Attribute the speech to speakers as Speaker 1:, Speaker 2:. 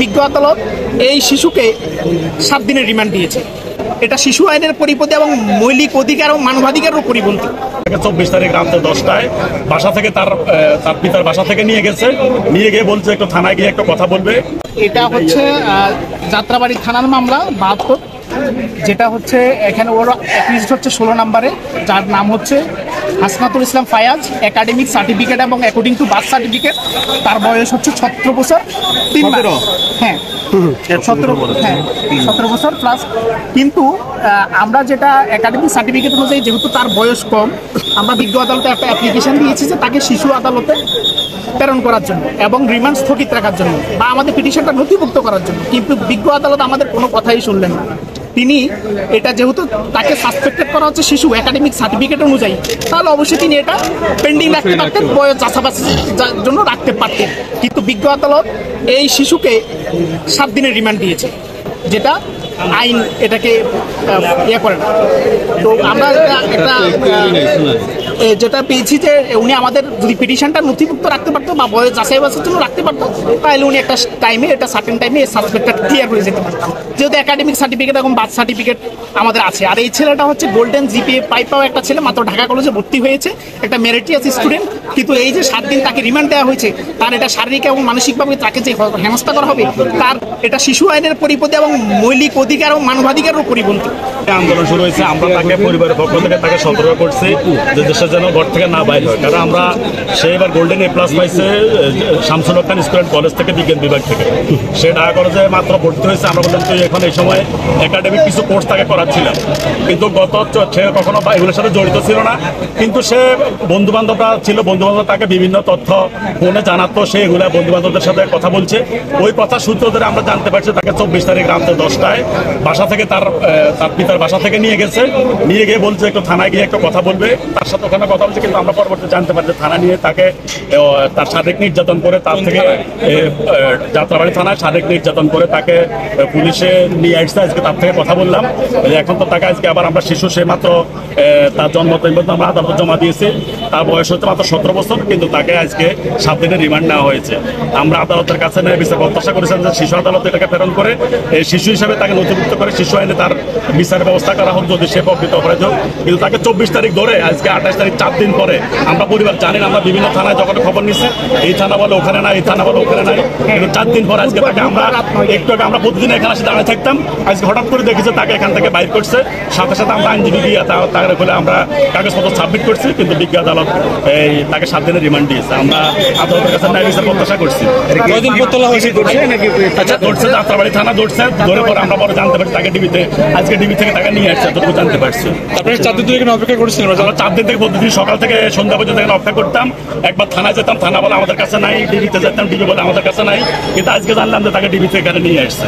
Speaker 1: বিজ্ঞ আদালত এই শিশুকে 7 দিনের রিমান্ড দিয়েছে। এটা শিশু আইনের পরিপন্থী এবং মৌলিক অধিকার ও মানবাধিকারের পরিপন্থী।
Speaker 2: 24 তারিখ রাতে 10টায় বাসা থেকে তার পিতার বাসা থেকে নিয়ে গিয়ে বলছে একটু থানায় গিয়ে একটা কথা বলবে।
Speaker 1: এটা হচ্ছে যাত্রাবাড়ি থানার মামলা 72, যেটা হচ্ছে এখানে ওর অ্যাকিউজড হচ্ছে 16 নম্বরে, যার নাম হচ্ছে হাসনাতুল ইসলাম ফায়াজ। একাডেমিক সার্টিফিকেট এবং অ্যাকর্ডিং টু বার্থ সার্টিফিকেট তার বয়স হচ্ছে 17 বছর 3 মাস। হ্যাঁ 17 বছর প্লাস। কিন্তু আমরা যেটা একাডেমিক সার্টিফিকেট অনুযায়ী যেহেতু তার বয়স কম, আমরা বিজ্ঞ আদালতে একটা অ্যাপ্লিকেশন দিয়েছি যে তাকে শিশু আদালতে প্রেরণ করার জন্য এবং রিমান্ড স্থগিত রাখার জন্য বা আমাদের পিটিশনটা নথিভুক্ত করার জন্য। কিন্তু বিজ্ঞ আদালত আমাদের কোনো কথাই শুনলেন না। তিনি এটা যেহেতু তাকে সাসপেক্টেড করা হচ্ছে শিশু একাডেমিক সার্টিফিকেট অনুযায়ী, তাহলে অবশ্যই তিনি এটা পেন্ডিং রাখতে পারতেন, বয়স চাষাবাসের জন্য রাখতে পারতেন। কিন্তু বিজ্ঞ আদালত এই শিশুকে 7 দিনের রিমান্ড দিয়েছে, যেটা আইন এটাকে ইয়ে করে না। তো আমরা একটা যেটা পেয়েছি যে উনি আমাদের যদি পিটিশনটা নথিভুক্ত রাখতে পারতো বা বয়স যাচাই বাছাইয়ের জন্য রাখতে পারতো, তাহলে উনি একটা টাইমে এটা সার্টেন টাইমে সাসপেক্টটা ক্লিয়ার হয়ে যেতে পারতাম, যেহেতু একাডেমিক সার্টিফিকেট এবং বার্থ সার্টিফিকেট আমাদের আছে। আর এই ছেলেটা হচ্ছে গোল্ডেন জিপিএ পাওয়া একটা ছেলে, মাত্র ঢাকা কলেজে ভর্তি হয়েছে, একটা মেরিটিয়াস স্টুডেন্ট। কিন্তু এই যে 7 দিন তাকে রিমান্ড দেওয়া হয়েছে, তার এটা শারীরিক এবং মানসিকভাবে তাকে যে হেনস্থা করা হবে, তার এটা শিশু আইনের পরিপন্থী এবং মৌলিক অধিকার ও মানবাধিকারের পরিপন্থী।
Speaker 2: আন্দোলন শুরু হয়েছে, আমরা তাকে পরিবারের পক্ষ থেকে তাকে সতর্ক করছি যে দেশের যেন ঘর থেকে না বাইর হয়। কারণ আমরা সে এবার গোল্ডেন এ প্লাস পাইছে শামসুল হক খান স্কুল অ্যান্ড কলেজ থেকে, বিজ্ঞান বিভাগ থেকে। সে ঢাকা কলেজে মাত্র ভর্তি হয়েছে। আমরা বললাম তুই এখন এই সময় একাডেমিক কিছু কোর্স তাকে করাচ্ছিলাম, কিন্তু সে কখনো এগুলোর সাথে জড়িত ছিল না। কিন্তু সে বন্ধু বান্ধবরা ছিল, বন্ধু বান্ধব তাকে বিভিন্ন তথ্য ফোনে জানাতো, সে এগুলা বন্ধু বান্ধবদের সাথে কথা বলছে। ওই কথা সূত্র ধরে আমরা জানতে পারছি তাকে 24 তারিখ রাতে 10টায় বাসা থেকে তার পিতার বাসা থেকে নিয়ে গিয়ে বলছে একটু থানায় গিয়ে একটা কথা বলবে। তার সাথে ওখানে কথা বলছে, কিন্তু আমরা পরবর্তী জানতে পারছি থানা নিয়ে তাকে তার শারীরিক নির্যাতন করে, তার থেকে যাত্রাবাড়ি থানায় শারীরিক নির্যাতন করে তাকে পুলিশে নিয়ে আসছে। আজকে তার থেকে কথা বললাম, এখন তো তাকে আজকে আবার আমরা শিশু, সে মাত্র তার জন্ম আমরা আদালতে জমা দিয়েছি। তার বয়স হচ্ছে মাত্র 17 বছর, কিন্তু তাকে আজকে 7 দিনের রিমান্ড নেওয়া হয়েছে। আমরা আদালতের কাছে বিচার প্রত্যাশা করেছেন যে শিশু আদালত এটাকে প্রেরণ করে শিশু হিসাবে তাকে নথিভুক্ত করে শিশু আইনে তার বিচার ব্যবস্থা করা হোক যদি সে প্রকৃত অপরাধ হোক। কিন্তু তাকে 24 তারিখ ধরে আজকে 28 তারিখ 4 দিন পরে আমরা পরিবার জানি না, আমরা বিভিন্ন থানায় যখন খবর নিচ্ছি, এই থানা বলে ওখানে নাই, এই থানা বলে ওখানে নাই, কিন্তু 4 দিন পরে আজকে তাকে আমরা একটু আগে আমরা প্রতিদিন এখানে এসে দাঁড়িয়ে থাকতাম, আজকে হঠাৎ করে দেখেছি তাকে এখান থেকে বাইর করছে। সাথে সাথে আমরা আইনজীবী দিয়ে তাকে বলে আমরা কাগজপত্র সাবমিট করছি, কিন্তু বিজ্ঞ আদালত তাকে 7 দিনের রিমান্ড দিয়েছে। আমরা আদালতের কাছে ন্যায় বিচার প্রত্যাশা করছি। যাত্রাবাড়ি থানা ধরছে, ধরে পরে আমরা পরে জানতে পারছি তাকে আজকে ডিবি থেকে তাকে নিয়ে আসছে, যতটুকু জানতে পারছি।
Speaker 3: তারপরে 4 দিন থেকে অপেক্ষা করছিলেন?
Speaker 2: আমরা 4 দিন থেকে প্রতিদিন সকাল থেকে সন্ধ্যা পর্যন্ত অপেক্ষা করতাম। একবার থানায় যেতাম, থানা বলে আমাদের কাছে নাই, ডিবিতে যেতাম, ডিবি বলে আমাদের কাছে নাই, কিন্তু আজকে জানলাম যে তাকে ডিবি থেকে এখানে নিয়ে আসছে।